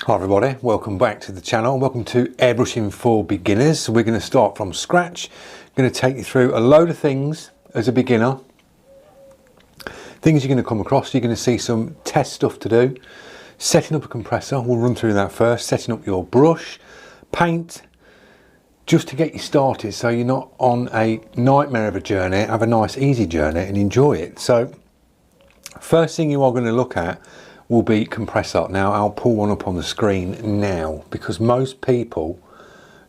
Hi everybody, welcome back to the channel. Welcome to airbrushing for beginners. We're going to start from scratch. I'm going to take you through a load of things as a beginner. Things you're going to come across. You're going to see some test stuff to do. Setting up a compressor, we'll run through that first. Setting up your brush, paint, just to get you started so you're not on a nightmare of a journey. Have a nice easy journey and enjoy it. So first thing you are going to look at will be compressor. Now I'll pull one up on the screen now because most people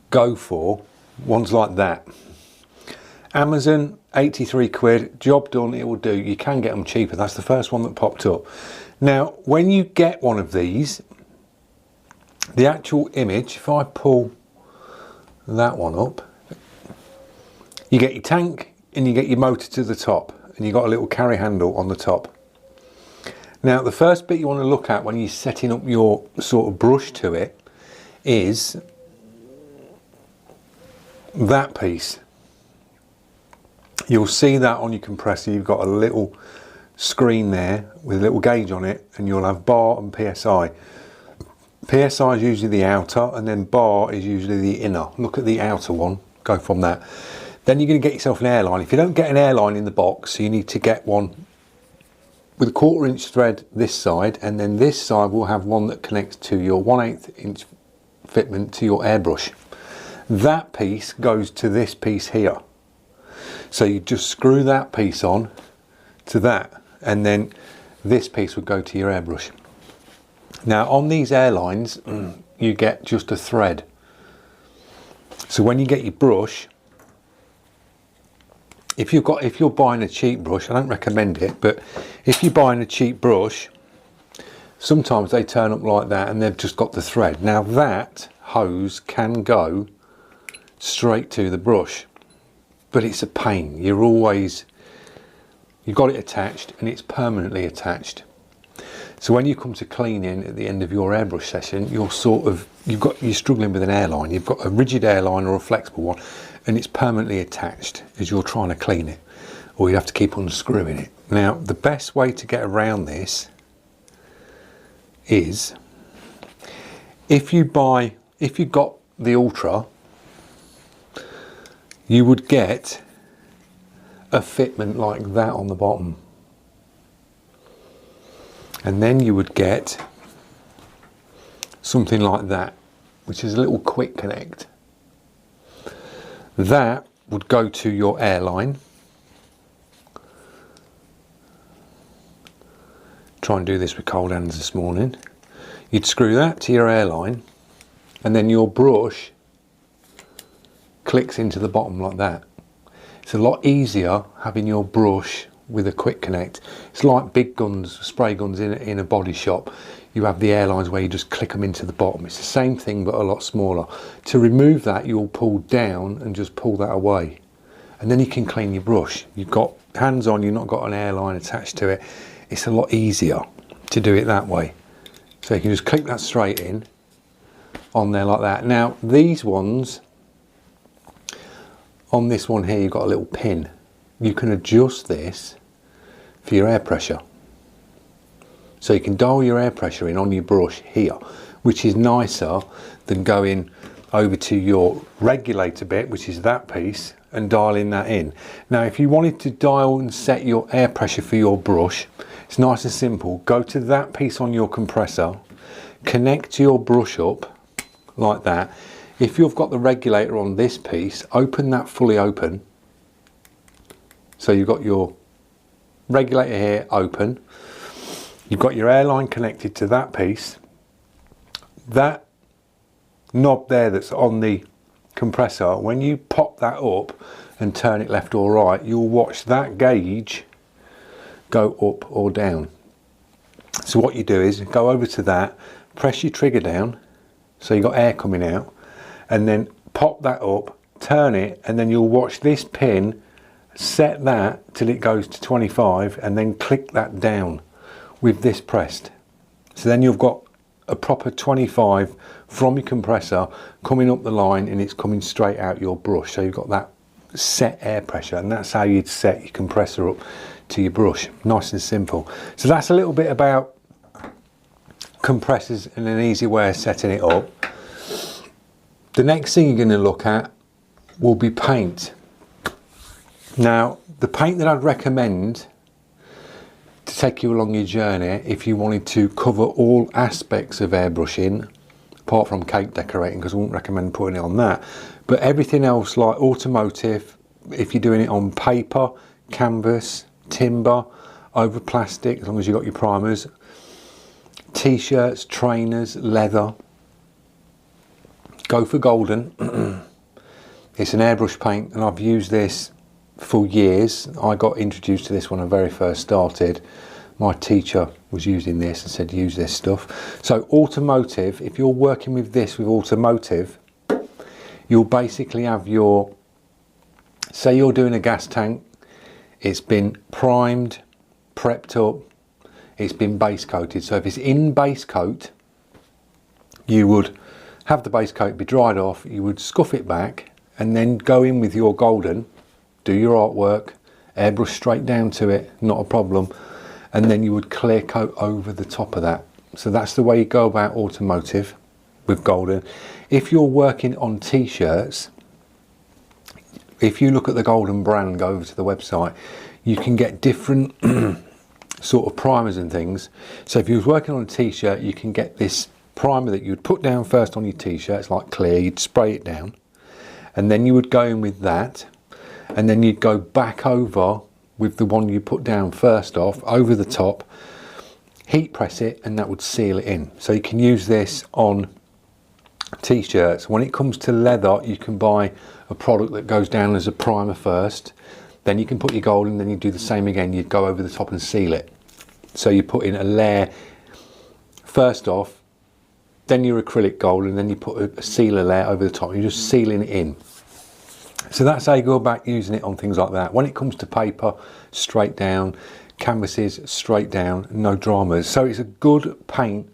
go for ones like that. Amazon, 83 quid, job done, it will do. You can get them cheaper. That's the first one that popped up. Now when you get one of these, the actual image, if I pull that one up, you get your tank and you get your motor to the top and you got a little carry handle on the top. Now the first bit you want to look at when you're setting up your sort of brush to it is that piece. You'll see that on your compressor you've got a little screen there with a little gauge on it, and you'll have bar and PSI. PSI is usually the outer and then bar is usually the inner. Look at the outer one, go from that. Then you're going to get yourself an airline. If you don't get an airline in the box, you need to get one with a 1/4 inch thread this side, and then this side will have one that connects to your 1/8 inch fitment to your airbrush. That piece goes to this piece here. So you just screw that piece on to that, and then this piece would go to your airbrush. Now on these airlines, you get just a thread. So when you get your brush, if you're buying a cheap brush, I don't recommend it, but if you're buying a cheap brush, sometimes they turn up like that and they've just got the thread. Now that hose can go straight to the brush, but it's a pain. You've got it attached and it's permanently attached. So when you come to cleaning at the end of your airbrush session, you're struggling with an airline. You've got a rigid airline or a flexible one, and it's permanently attached as you're trying to clean it, or you have to keep unscrewing it. Now the best way to get around this is if you got the Ultra, you would get a fitment like that on the bottom, and then you would get something like that, which is a little quick connect. That would go to your airline. Try and do this with cold hands this morning. You'd screw that to your airline, and then your brush clicks into the bottom like that. It's a lot easier having your brush with a quick connect. It's like big guns, spray guns in a body shop. You have the airlines where you just click them into the bottom. It's the same thing but a lot smaller. To remove that, you'll pull down and just pull that away, and then you can clean your brush. You've got hands on, you've not got an airline attached to it. It's a lot easier to do it that way. So you can just click that straight in on there like that. Now these ones, on this one here, you've got a little pin. You can adjust this for your air pressure. So you can dial your air pressure in on your brush here, which is nicer than going over to your regulator bit, which is that piece, and dialing that in. Now if you wanted to dial and set your air pressure for your brush, it's nice and simple. Go to that piece on your compressor, connect your brush up like that. If you've got the regulator on this piece, open that fully open. So you've got your regulator here open. You've got your airline connected to that piece. That knob there that's on the compressor, when you pop that up and turn it left or right, you'll watch that gauge go up or down. So what you do is go over to that, press your trigger down so you've got air coming out, and then pop that up, turn it, and then you'll watch this pin set that till it goes to 25, and then click that down with this pressed. So then you've got a proper 25 from your compressor coming up the line, and it's coming straight out your brush. So you've got that set air pressure, and that's how you'd set your compressor up to your brush. Nice and simple. So that's a little bit about compressors and an easy way of setting it up. The next thing you're going to look at will be paint. Now, the paint that I'd recommend to take you along your journey, if you wanted to cover all aspects of airbrushing, apart from cake decorating, because I wouldn't recommend putting it on that, but everything else like automotive, if you're doing it on paper, canvas, timber, over plastic, as long as you've got your primers, t-shirts, trainers, leather, go for golden. It's an airbrush paint and I've used this for years. I got introduced to this when I very first started. My teacher was using this and said use this stuff. So automotive, if you're working with this with automotive, you'll basically have your, say you're doing a gas tank, it's been primed, prepped up, it's been base coated. So if it's in base coat, you would have the base coat be dried off, you would scuff it back and then go in with your golden, do your artwork, airbrush straight down to it, not a problem, and then you would clear coat over the top of that. So that's the way you go about automotive with golden. If you're working on t-shirts, if you look at the golden brand, go over to the website, you can get different sort of primers and things. So if you was working on a t-shirt, you can get this primer that you'd put down first on your t-shirt, it's like clear, you'd spray it down, and then you would go in with that, and then you'd go back over with the one you put down first off, over the top, heat press it, and that would seal it in. So you can use this on t-shirts. When it comes to leather, you can buy a product that goes down as a primer first, then you can put your gold in, then you do the same again, you'd go over the top and seal it. So you put in a layer first off, then your acrylic gold, and then you put a sealer layer over the top, you're just sealing it in. So that's how you go about using it on things like that. When it comes to paper, straight down, canvases, straight down, no dramas. So it's a good paint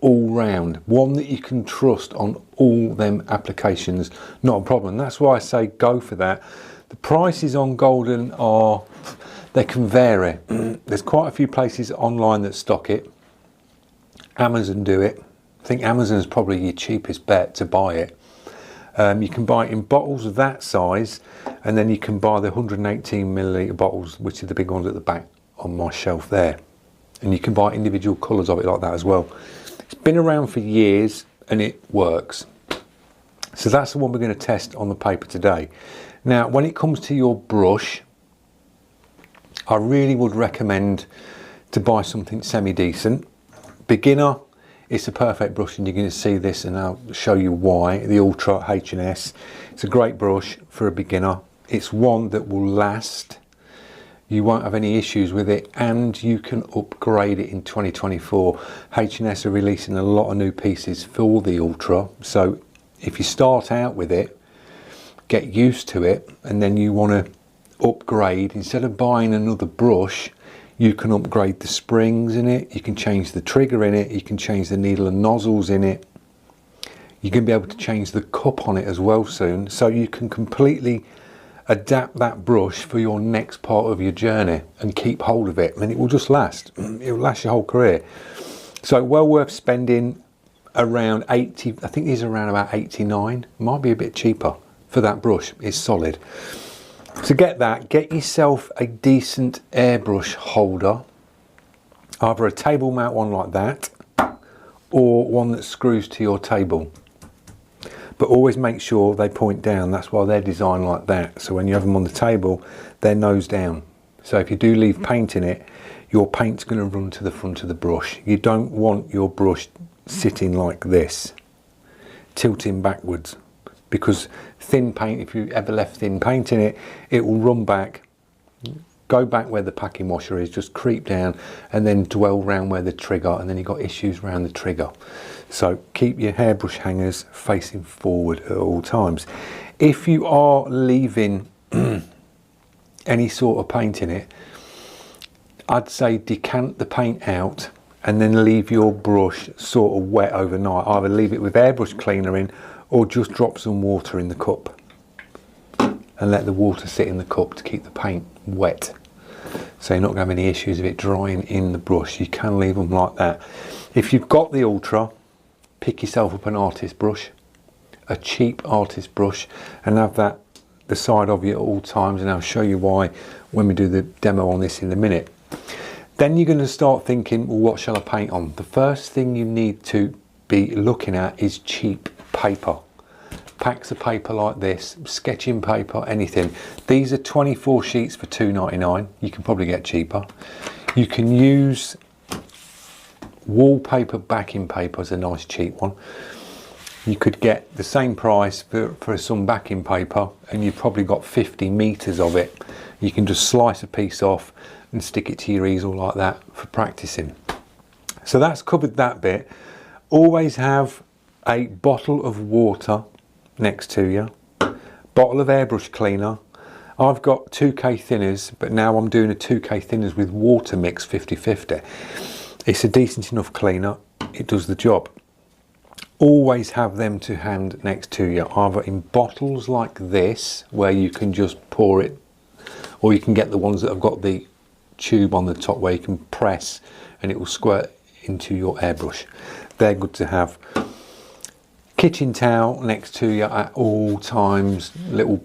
all round, one that you can trust on all them applications, not a problem. That's why I say go for that. The prices on golden are, they can vary. There's quite a few places online that stock it. Amazon do it. I think Amazon is probably your cheapest bet to buy it. You can buy it in bottles of that size, and then you can buy the 118 milliliter bottles, which are the big ones at the back on my shelf there. And you can buy individual colours of it like that as well. It's been around for years and it works. So that's the one we're going to test on the paper today. Now, when it comes to your brush, I really would recommend to buy something semi-decent. Beginner, it's a perfect brush, and you're going to see this and I'll show you why. The Ultra H&S, it's a great brush for a beginner. It's one that will last. You won't have any issues with it, and you can upgrade it in 2024. H&S are releasing a lot of new pieces for the Ultra. So if you start out with it, get used to it, and then you want to upgrade, instead of buying another brush, you can upgrade the springs in it, you can change the trigger in it, you can change the needle and nozzles in it. You're going to be able to change the cup on it as well soon, so you can completely adapt that brush for your next part of your journey and keep hold of it, and it will just last. It will last your whole career. So well worth spending around 80, I think these are around about 89, might be a bit cheaper for that brush. It's solid. To get that, get yourself a decent airbrush holder, either a table mount one like that or one that screws to your table. But always make sure they point down, that's why they're designed like that. So when you have them on the table, they're nose down. So if you do leave paint in it, your paint's going to run to the front of the brush. You don't want your brush sitting like this, tilting backwards. Because thin paint, if you ever left thin paint in it, it will run back, go back where the packing washer is, just creep down and then dwell around where the trigger, and then you've got issues around the trigger. So keep your hairbrush hangers facing forward at all times. If you are leaving any sort of paint in it, I'd say decant the paint out and then leave your brush sort of wet overnight. Either leave it with airbrush cleaner in, or just drop some water in the cup and let the water sit in the cup to keep the paint wet. so you're not going to have any issues of it drying in the brush. You can leave them like that. If you've got the Ultra, pick yourself up an artist brush, a cheap artist brush, and have that the side of you at all times, and I'll show you why when we do the demo on this in a minute. Then you're going to start thinking, well, what shall I paint on? The first thing you need to be looking at is cheap paper. Packs of paper like this, sketching paper, anything. These are 24 sheets for £2.99. You can probably get cheaper. You can use wallpaper backing paper as a nice cheap one. You could get the same price for some backing paper, and you've probably got 50 meters of it. You can just slice a piece off and stick it to your easel like that for practicing. So that's covered that bit. Always have a bottle of water next to you, bottle of airbrush cleaner. I've got 2K thinners, but now I'm doing a 2K thinners with water mix 50-50. It's a decent enough cleaner, it does the job. Always have them to hand next to you, either in bottles like this where you can just pour it, or you can get the ones that have got the tube on the top where you can press and it will squirt into your airbrush. They're good to have. Kitchen towel next to you at all times, little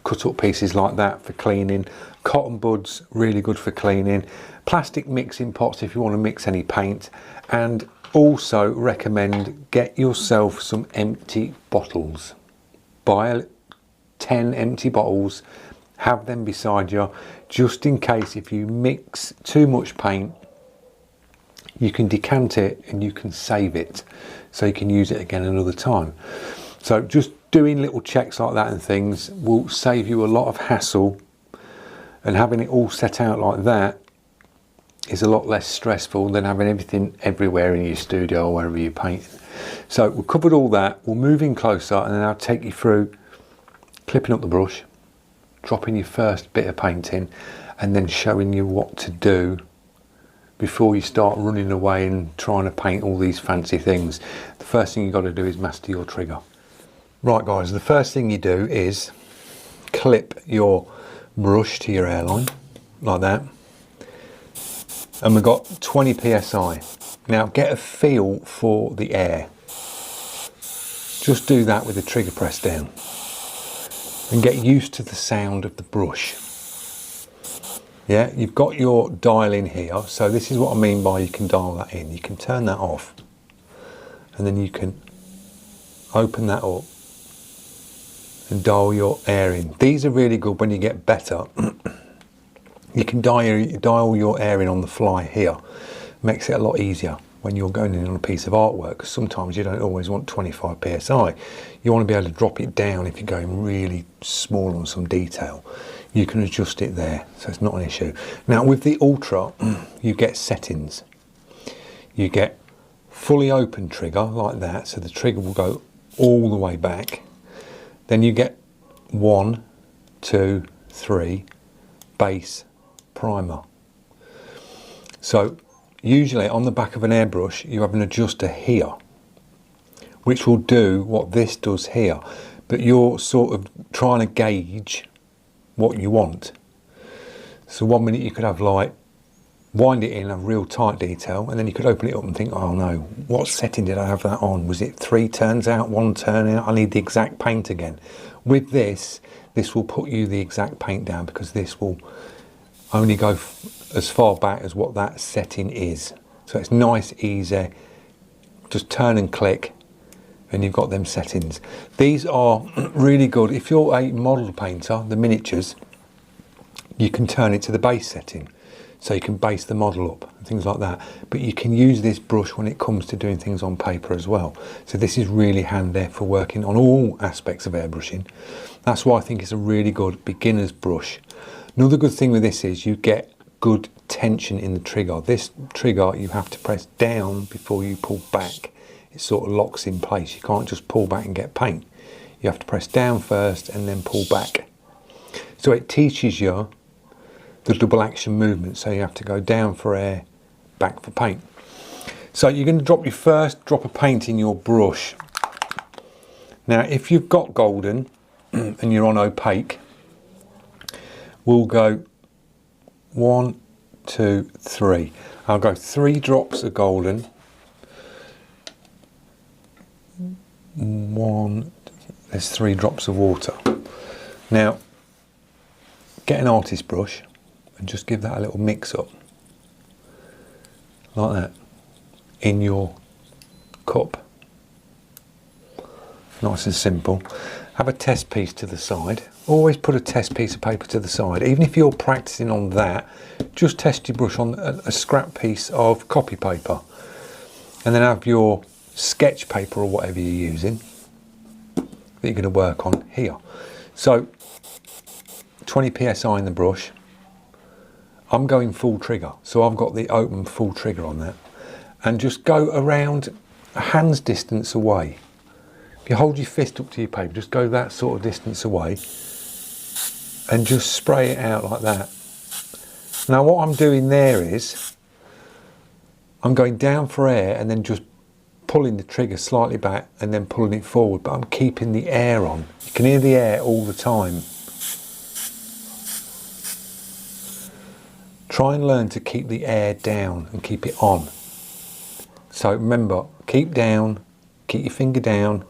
cut up pieces like that for cleaning. Cotton buds, really good for cleaning. Plastic mixing pots if you want to mix any paint. And also recommend get yourself some empty bottles. Buy 10 empty bottles, have them beside you, just in case if you mix too much paint, you can decant it and you can save it, so you can use it again another time. So just doing little checks like that and things will save you a lot of hassle, and having it all set out like that is a lot less stressful than having everything everywhere in your studio or wherever you're painting. So we've covered all that. We'll move in closer and then I'll take you through clipping up the brush, dropping your first bit of painting, and then showing you what to do before you start running away and trying to paint all these fancy things. The first thing you've got to do is master your trigger. Right guys, the first thing you do is clip your brush to your hairline like that, and we've got 20 psi. Now get a feel for the air. Just do that with the trigger press down and get used to the sound of the brush. Yeah, you've got your dial in here, so this is what I mean by you can dial that in. You can turn that off and then you can open that up and dial your air in. These are really good when you get better. You can dial your air in on the fly here. Makes it a lot easier when you're going in on a piece of artwork, because sometimes you don't always want 25 psi. You want to be able to drop it down if you're going really small on some detail. You can adjust it there, so it's not an issue. Now with the Ultra, you get settings. You get fully open trigger like that, so the trigger will go all the way back. Then you get 1, 2, 3, base, primer. So usually on the back of an airbrush you have an adjuster here, which will do what this does here, but you're sort of trying to gauge what you want. So 1 minute you could have like wind it in, have real tight detail, and then you could open it up and think, oh no, what setting did I have that on? Was it 3 turns out, 1 turn out? I need the exact paint again. With this will put you the exact paint down, because this will only go as far back as what that setting is. So it's nice, easy, just turn and click and you've got them settings. These are really good if you're a model painter. The miniatures, you can turn it to the base setting, so you can base the model up and things like that, but you can use this brush when it comes to doing things on paper as well. So this is really handy for working on all aspects of airbrushing. That's why I think it's a really good beginner's brush. Another good thing with this is you get good tension in the trigger. This trigger you have to press down before you pull back. It sort of locks in place. You can't just pull back and get paint. You have to press down first and then pull back. So it teaches you the double action movement. So you have to go down for air, back for paint. So you're going to drop your first drop of paint in your brush. Now if you've got golden and you're on opaque, we'll go 1, 2, 3. I'll go 3 drops of golden. 1, there's 3 drops of water. Now, get an artist brush and just give that a little mix up. Like that. In your cup. Nice and simple. Have a test piece to the side. Always put a test piece of paper to the side. Even if you're practicing on that, just test your brush on a scrap piece of copy paper. And then have your sketch paper or whatever you're using that you're going to work on here. So 20 psi in the brush. I'm going full trigger, so I've got the open full trigger on that. And just go around a hand's distance away. If you hold your fist up to your paper, just go that sort of distance away and just spray it out like that. Now what I'm doing there is I'm going down for air and then just pulling the trigger slightly back and then pulling it forward, but I'm keeping the air on. You can hear the air all the time. Try and learn to keep the air down and keep it on. So remember, keep down, keep your finger down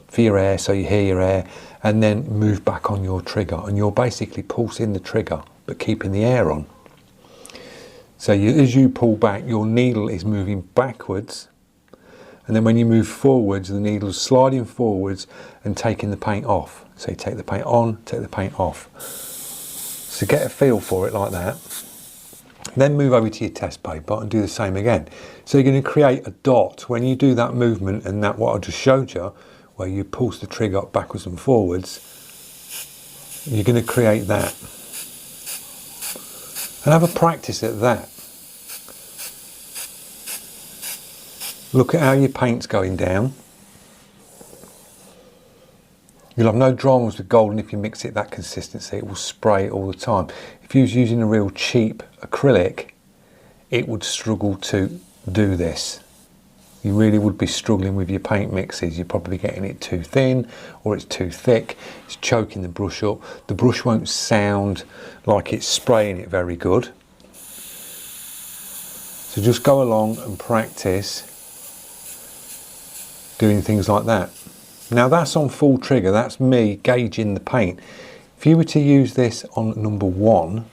for your air so you hear your air, and then move back on your trigger, and you're basically pulsing the trigger but keeping the air on. So as you pull back, your needle is moving backwards, and then when you move forwards, the needle is sliding forwards and taking the paint off. So you take the paint on, take the paint off. So get a feel for it like that. Then move over to your test paper and do the same again. So you're going to create a dot when you do that movement, and that what I just showed you, where you pulse the trigger backwards and forwards, you're going to create that. And have a practice at that. Look at how your paint's going down. You'll have no dramas with golden if you mix it that consistency. It will spray all the time. If you was using a real cheap acrylic, it would struggle to do this. You really would be struggling with your paint mixes. You're probably getting it too thin or it's too thick. It's choking the brush up. The brush won't sound like it's spraying it very good. So just go along and practice doing things like that. Now that's on full trigger, that's me gauging the paint. If you were to use this on number 1,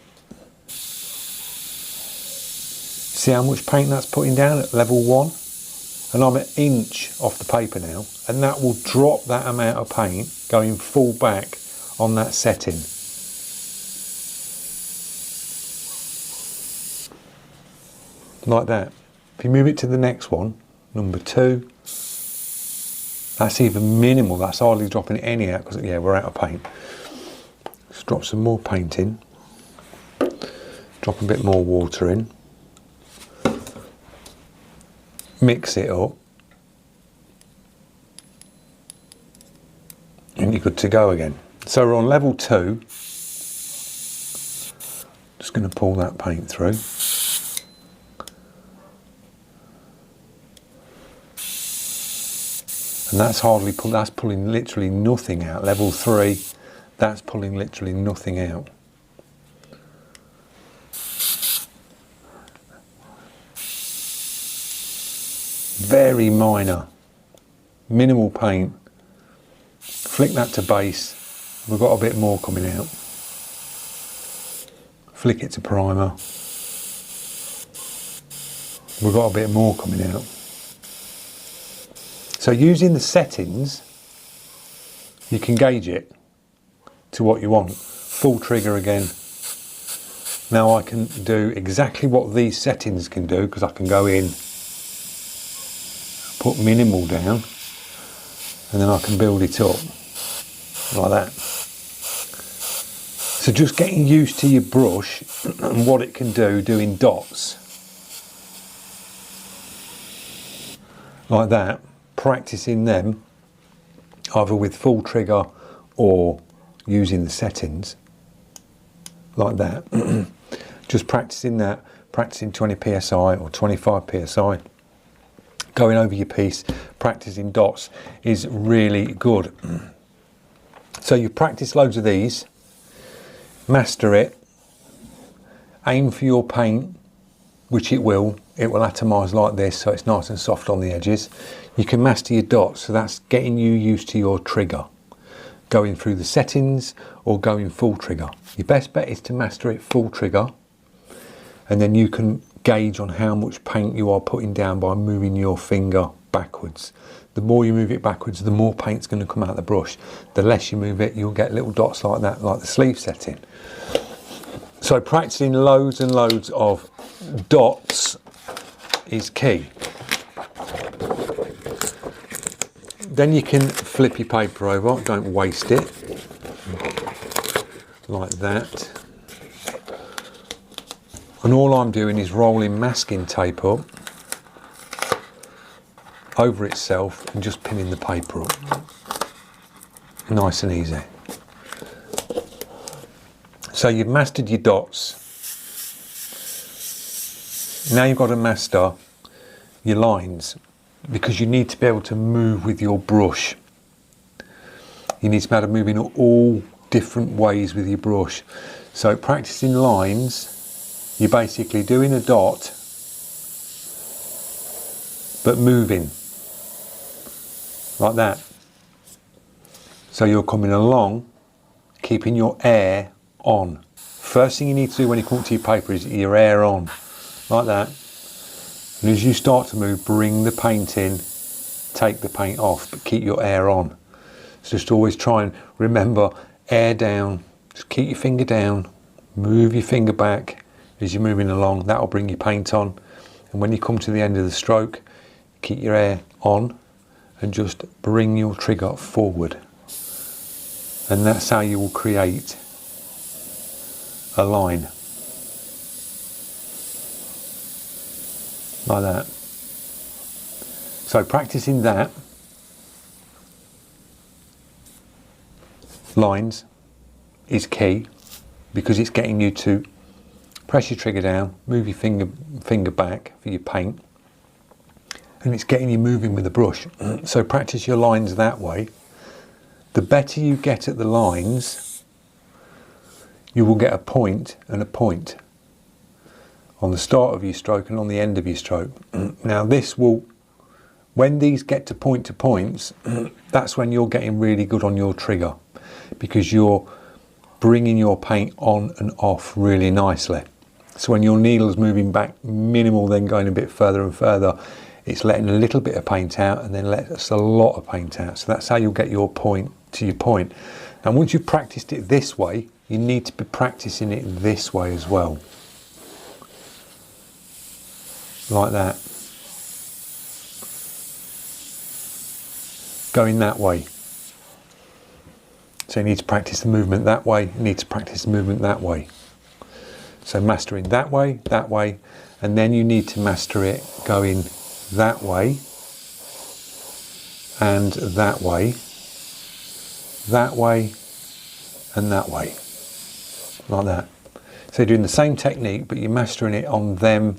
see how much paint that's putting down at level 1? And I'm an inch off the paper now, and that will drop that amount of paint going full back on that setting. Like that. If you move it to the next one, number 2, that's even minimal, that's hardly dropping any out because, yeah, we're out of paint. Just drop some more paint in, drop a bit more water in, mix it up, and you're good to go again. So we're on level 2. Just going to pull that paint through. And that's that's pulling literally nothing out. Level 3, that's pulling literally nothing out. Very minor, minimal paint. Flick that to base. We've got a bit more coming out. Flick it to primer. We've got a bit more coming out. So using the settings, you can gauge it to what you want. Full trigger again. Now I can do exactly what these settings can do, because I can go in, put minimal down, and then I can build it up like that. So just getting used to your brush and what it can do doing dots like that, practicing them either with full trigger or using the settings like that. Just practicing that, practicing 20 psi or 25 psi, going over your piece, practicing dots is really good. So you practice loads of these, master it, aim for your paint, which it will atomise like this, so it's nice and soft on the edges. You can master your dots, so that's getting you used to your trigger, going through the settings or going full trigger. Your best bet is to master it full trigger, and then you can gauge on how much paint you are putting down by moving your finger backwards. The more you move it backwards, the more paint's going to come out the brush. The less you move it, you'll get little dots like that, like the sleeve setting. So practicing loads and loads of dots is key. Then you can flip your paper over, don't waste it, like that. And all I'm doing is rolling masking tape up over itself and just pinning the paper up. Nice and easy. So you've mastered your dots. Now you've got to master your lines, because you need to be able to move with your brush. You need to be able to move in all different ways with your brush. So practicing lines, you're basically doing a dot but moving like that. So you're coming along, keeping your air on. First thing you need to do when you come up to your paper is your air on, like that. And as you start to move, bring the paint in, take the paint off, but keep your air on. So just always try and remember, air down, just keep your finger down, move your finger back as you're moving along. That'll bring your paint on. And when you come to the end of the stroke, keep your air on and just bring your trigger forward. And that's how you will create a line. Like that. So practicing that, lines, is key, because it's getting you to press your trigger down, move your finger back for your paint, and it's getting you moving with the brush. So practice your lines that way. The better you get at the lines, you will get a point and a point on the start of your stroke and on the end of your stroke. Now this will, when these get to points, that's when you're getting really good on your trigger, because you're bringing your paint on and off really nicely. So when your needle's moving back minimal, then going a bit further and further, it's letting a little bit of paint out and then lets a lot of paint out. So that's how you'll get your point to your point. And once you've practiced it this way, you need to be practicing it this way as well. Like that. Going that way. So you need to practice the movement that way, you need to practice the movement that way. So mastering that way, and then you need to master it going that way, and that way, and that way. Like that. So you're doing the same technique, but you're mastering it on them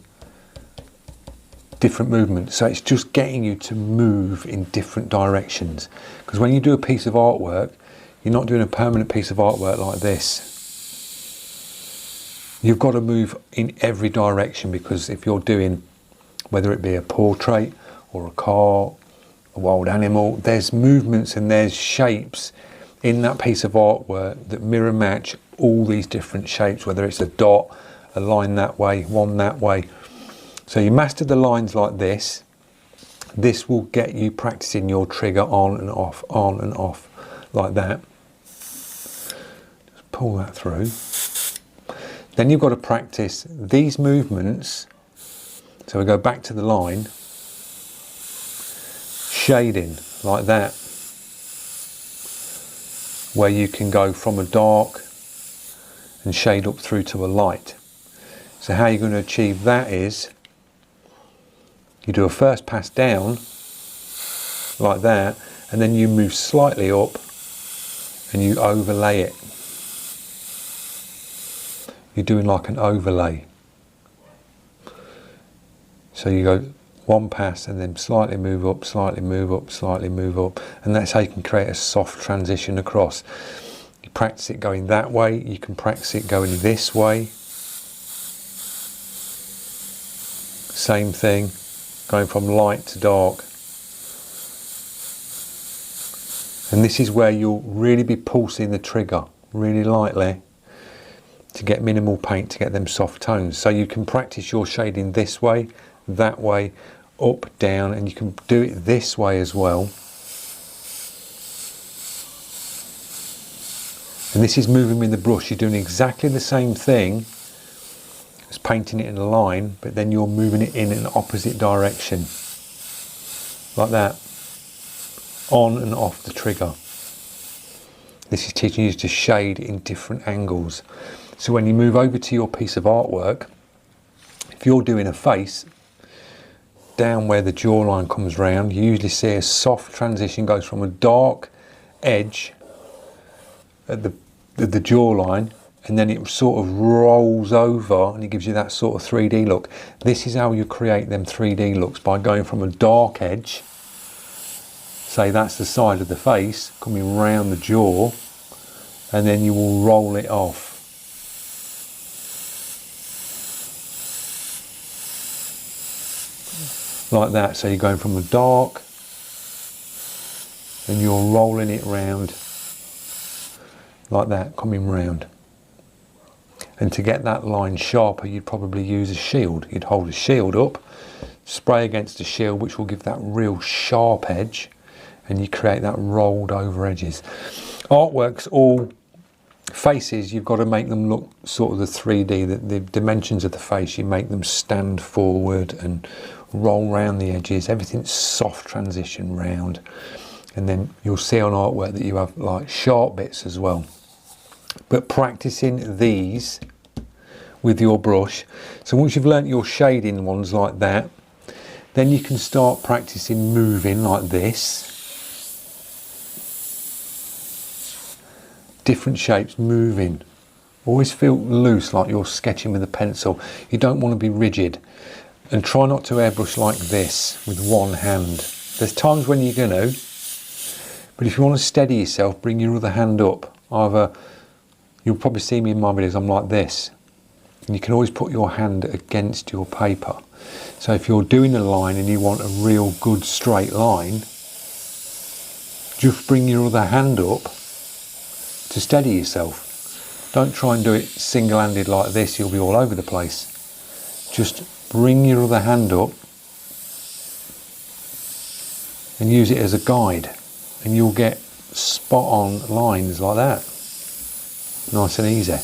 different movements. So it's just getting you to move in different directions. Because when you do a piece of artwork, you're not doing a permanent piece of artwork like this. You've got to move in every direction, because if you're doing, whether it be a portrait or a car, a wild animal, there's movements and there's shapes in that piece of artwork that mirror match all these different shapes, whether it's a dot, a line that way, one that way. So you master the lines like this. This will get you practicing your trigger on and off, like that. Just pull that through. Then you've got to practice these movements. So we go back to the line, shading like that, where you can go from a dark and shade up through to a light. So how you're going to achieve that is, you do a first pass down like that, and then you move slightly up and you overlay it. You're doing like an overlay. So you go one pass and then slightly move up, slightly move up, slightly move up, and that's how you can create a soft transition across. You practice it going that way, you can practice it going this way, Same thing, going from light to dark. And this is where you'll really be pulsing the trigger really lightly to get minimal paint, to get them soft tones. So you can practice your shading this way, that way, up, down, and you can do it this way as well. And this is moving with the brush. You're doing exactly the same thing as painting it in a line, but then you're moving it in an opposite direction. Like that. On and off the trigger. This is teaching you to shade in different angles. So when you move over to your piece of artwork, if you're doing a face, down where the jawline comes round, you usually see a soft transition, goes from a dark edge at the jawline, and then it sort of rolls over and it gives you that sort of 3D look. This is how you create them 3D looks, by going from a dark edge, say that's the side of the face, coming round the jaw, and then you will roll it off. Like that. So you're going from the dark and you're rolling it round like that, coming round. And to get that line sharper, you'd probably use a shield. You'd hold a shield up, spray against a shield, which will give that real sharp edge, and you create that rolled over edges. Artworks, all faces, you've got to make them look sort of the 3D, the dimensions of the face, you make them stand forward and roll round the edges, everything's soft transition round. And then you'll see on artwork that you have like sharp bits as well. But practicing these with your brush, so once you've learnt your shading ones like that, then you can start practicing moving like this. Different shapes moving. Always feel loose, like you're sketching with a pencil. You don't want to be rigid. And try not to airbrush like this with one hand. There's times when you're going to, but if you want to steady yourself, bring your other hand up. Either, you'll probably see me in my videos, I'm like this. And you can always put your hand against your paper. So if you're doing a line and you want a real good straight line, just bring your other hand up to steady yourself. Don't try and do it single-handed like this, you'll be all over the place. Just bring your other hand up and use it as a guide, and you'll get spot on lines like that. Nice and easy.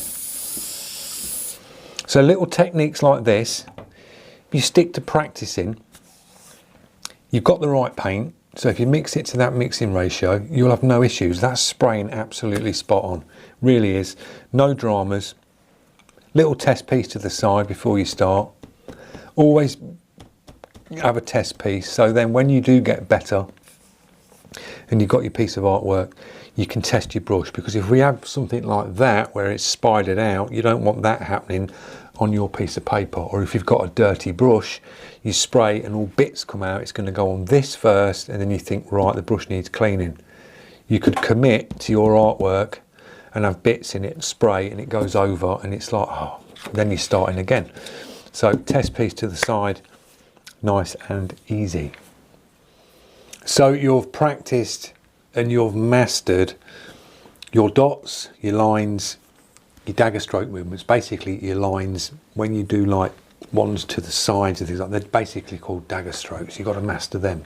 So little techniques like this, if you stick to practicing, you've got the right paint. So if you mix it to that mixing ratio, you'll have no issues. That's spraying absolutely spot on. Really is. No dramas. Little test piece to the side before you start. Always have a test piece, so then when you do get better and you've got your piece of artwork, you can test your brush. Because if we have something like that where it's spidered out, you don't want that happening on your piece of paper. Or if you've got a dirty brush, you spray and all bits come out, it's going to go on this first, and then you think, right, the brush needs cleaning. You could commit to your artwork and have bits in it, spray, and it goes over, and it's like, oh, then you're starting again. So test piece to the side, nice and easy. So you've practiced and you've mastered your dots, your lines, your dagger stroke movements, basically your lines. When you do like ones to the sides and things like that, they're basically called dagger strokes. You've got to master them.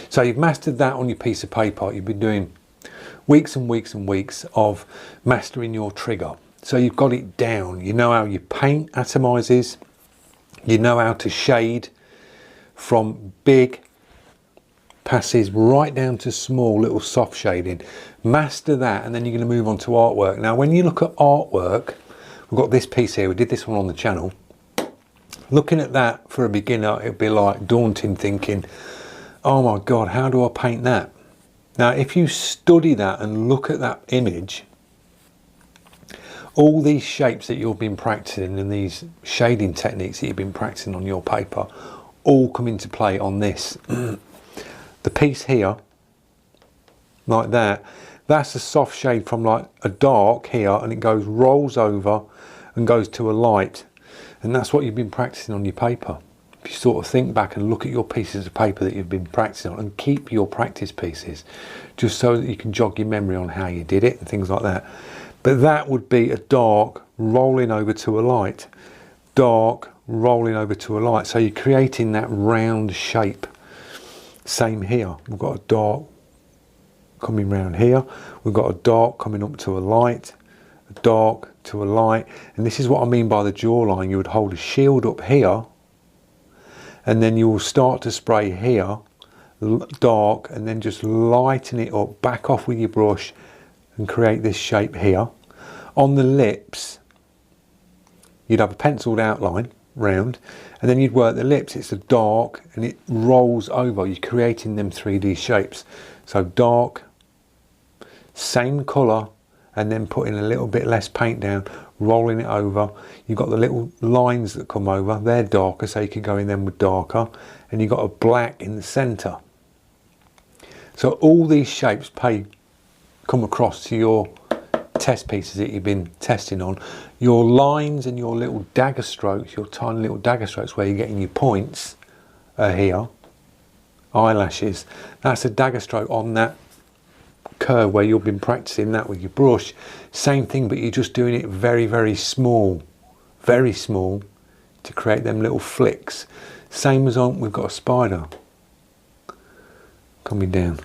So you've mastered that on your piece of paper. You've been doing weeks and weeks and weeks of mastering your trigger. So you've got it down. You know how your paint atomizes. You know how to shade from big passes right down to small little soft shading. Master that, and then you're going to move on to artwork. Now when you look at artwork, we've got this piece here, we did this one on the channel. Looking at that for a beginner, it'd be like daunting, thinking, oh my god, how do I paint that? Now if you study that and look at that image, all these shapes that you've been practicing and these shading techniques that you've been practicing on your paper all come into play on this. The piece here, like that, that's a soft shade from like a dark here, and it rolls over and goes to a light. And that's what you've been practicing on your paper. if you sort of think back and look at your pieces of paper that you've been practicing on, and keep your practice pieces just so that you can jog your memory on how you did it and things like that. But that would be a dark rolling over to a light, dark rolling over to a light. So you're creating that round shape. Same here, we've got a dark coming round here, we've got a dark coming up to a light, a dark to a light. And this is what I mean by the jawline. You would hold a shield up here, and then you will start to spray here dark, and then just lighten it up, back off with your brush and create this shape here. On the lips you'd have a penciled outline round, and then you'd work the lips. It's a dark and it rolls over. You're creating them 3D shapes. So dark, same colour, and then putting a little bit less paint down, rolling it over. You've got the little lines that come over, they're darker, so you could go in them with darker, and you've got a black in the centre. So all these shapes come across to your test pieces that you've been testing on. Your lines and your little dagger strokes, your tiny little dagger strokes where you're getting your points are here. Eyelashes, that's a dagger stroke on that curve where you've been practicing that with your brush. Same thing, but you're just doing it very, very small to create them little flicks. Same as on, we've got a spider coming down.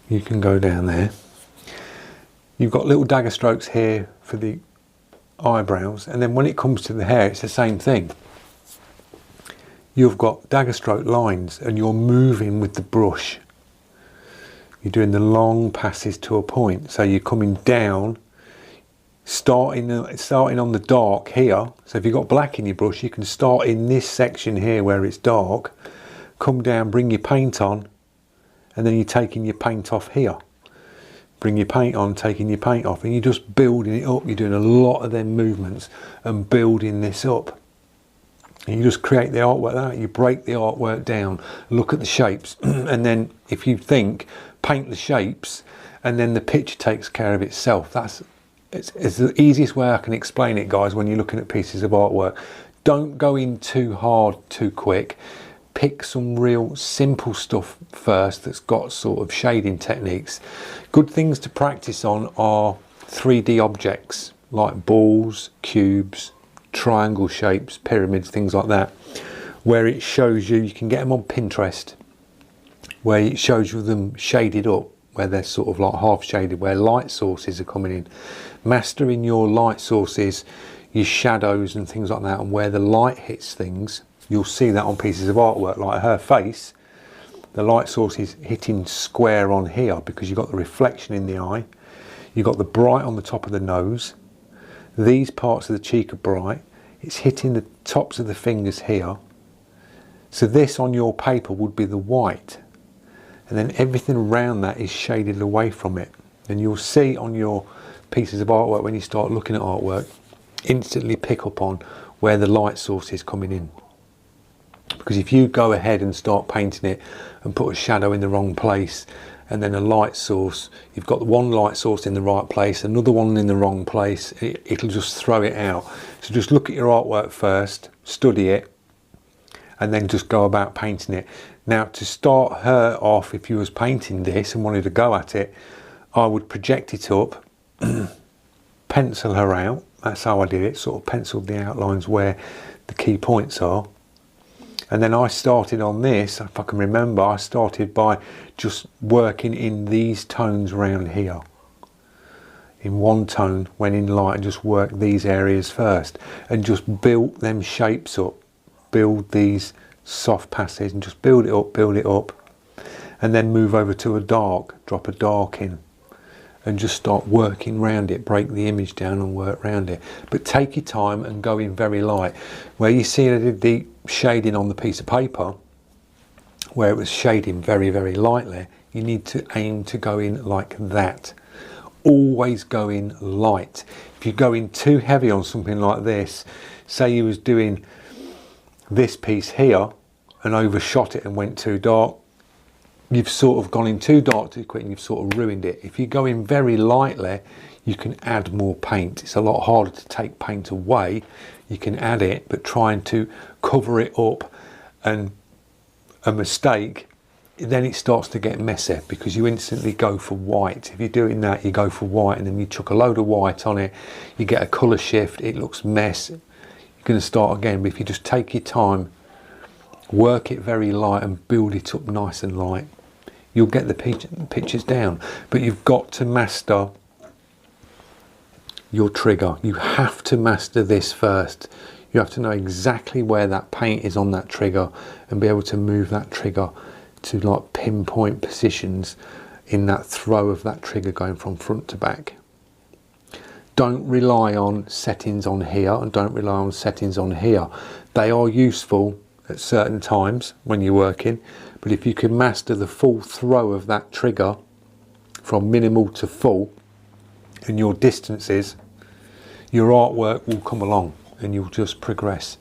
You can go down there. You've got little dagger strokes here for the eyebrows, and then when it comes to the hair, it's the same thing. You've got dagger stroke lines, and you're moving with the brush. You're doing the long passes to a point. So you're coming down, starting on the dark here. So if you've got black in your brush, you can start in this section here where it's dark, come down, bring your paint on, and then you're taking your paint off here. Bring your paint on, taking your paint off, and you're just building it up. You're doing a lot of them movements and building this up. And you just create the artwork out. You break the artwork down, look at the shapes, and then if you think, paint the shapes, and then the picture takes care of itself. It's the easiest way I can explain it, guys, when you're looking at pieces of artwork. Don't go in too hard, too quick. Pick some real simple stuff first that's got sort of shading techniques. Good things to practice on are 3D objects like balls, cubes, triangle shapes, pyramids, things like that, where it shows you can get them on Pinterest, where it shows you them shaded up, where they're sort of like half shaded, where light sources are coming in. Mastering your light sources, your shadows and things like that, and where the light hits things. You'll see that on pieces of artwork, like her face. The light source is hitting square on here because you've got the reflection in the eye. You've got the bright on the top of the nose. These parts of the cheek are bright. It's hitting the tops of the fingers here. So this on your paper would be the white. And then everything around that is shaded away from it. And you'll see on your pieces of artwork, when you start looking at artwork, instantly pick up on where the light source is coming in. Because if you go ahead and start painting it and put a shadow in the wrong place, and then a light source, you've got one light source in the right place, another one in the wrong place, it'll just throw it out. So just look at your artwork first, study it, and then just go about painting it. Now, to start her off, if you was painting this and wanted to go at it, I would project it up, pencil her out. That's how I did it, sort of penciled the outlines where the key points are. And then I started on this, if I can remember, I started by just working in these tones around here. In one tone, went in light and just worked these areas first. And just built them shapes up. Build these soft passes and just build it up. And then move over to a dark, drop a dark in. And just start working around it, break the image down and work around it. But take your time and go in very light. Where you see I did the shading on the piece of paper, where it was shading very, very lightly, you need to aim to go in like that. Always go in light. If you go in too heavy on something like this, say you was doing this piece here and overshot it and went too dark, you've sort of gone in too dark too quick and you've sort of ruined it. If you go in very lightly, you can add more paint. It's a lot harder to take paint away. You can add it, but trying to cover it up and a mistake, then it starts to get messy because you instantly go for white. If you're doing that, you go for white and then you chuck a load of white on it, you get a colour shift, it looks mess. You're going to start again. But if you just take your time, work it very light and build it up nice and light, you'll get the pictures down. But you've got to master your trigger. You have to master this first. You have to know exactly where that paint is on that trigger and be able to move that trigger to like pinpoint positions in that throw of that trigger going from front to back. Don't rely on settings on here and don't rely on settings on here. They are useful at certain times when you're working, but if you can master the full throw of that trigger from minimal to full and your distances, your artwork will come along and you'll just progress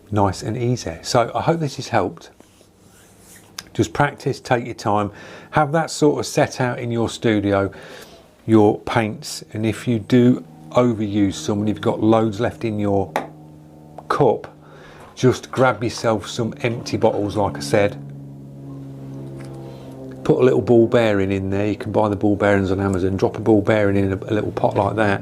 nice and easy. So I hope this has helped. Just practice, take your time, have that sort of set out in your studio, your paints, and if you do overuse some and you've got loads left in your cup, just grab yourself some empty bottles like I said. Put a little ball bearing in there. You can buy the ball bearings on Amazon. Drop a ball bearing in a little pot like that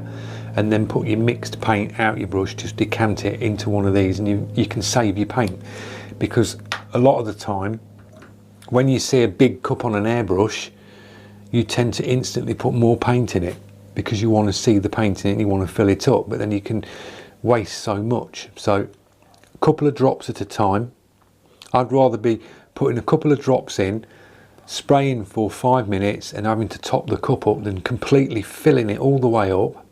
and then put your mixed paint out your brush. Just decant it into one of these and you can save your paint, because a lot of the time when you see a big cup on an airbrush, you tend to instantly put more paint in it because you want to see the paint in it and you want to fill it up, but then you can waste so much. So a couple of drops at a time. I'd rather be putting a couple of drops in, spraying for 5 minutes and having to top the cup up than completely filling it all the way up,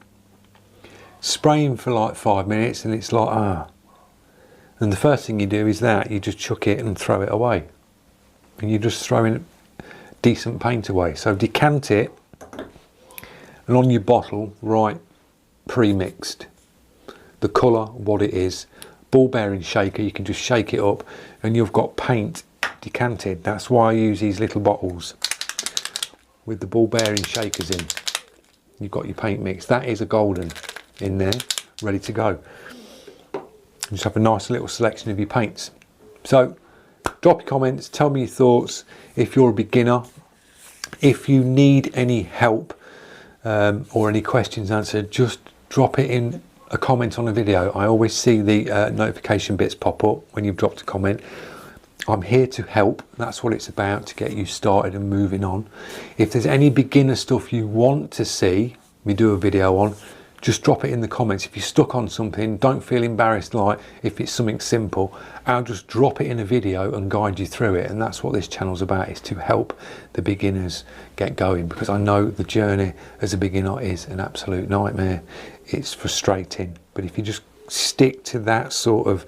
spraying for like 5 minutes and it's like and the first thing you do is that you just chuck it and throw it away and you're just throwing decent paint away. So decant it and on your bottle write pre-mixed, the colour, what it is, ball bearing shaker, you can just shake it up and you've got paint decanted. That's why I use these little bottles with the ball bearing shakers in. You've got your paint mix. That is a golden in there, ready to go. Just have a nice little selection of your paints. So drop your comments, tell me your thoughts. If you're a beginner, if you need any help or any questions answered, just drop it in a comment on a video. I always see the notification bits pop up when you've dropped a comment. I'm here to help. That's what it's about, to get you started and moving on. If there's any beginner stuff you want to see me do a video on, just drop it in the comments. If you're stuck on something, don't feel embarrassed. Like if it's something simple, I'll just drop it in a video and guide you through it. And that's what this channel's about, is to help the beginners get going, because I know the journey as a beginner is an absolute nightmare. It's frustrating, but if you just stick to that sort of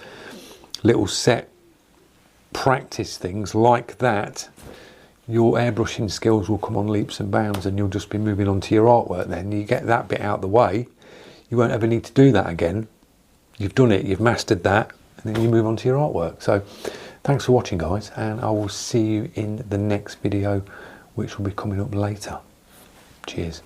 little set practice things like that, your airbrushing skills will come on leaps and bounds and you'll just be moving on to your artwork. Then you get that bit out of the way, you won't ever need to do that again. You've done it, you've mastered that, and then you move on to your artwork. So thanks for watching, guys, and I will see you in the next video, which will be coming up later. Cheers.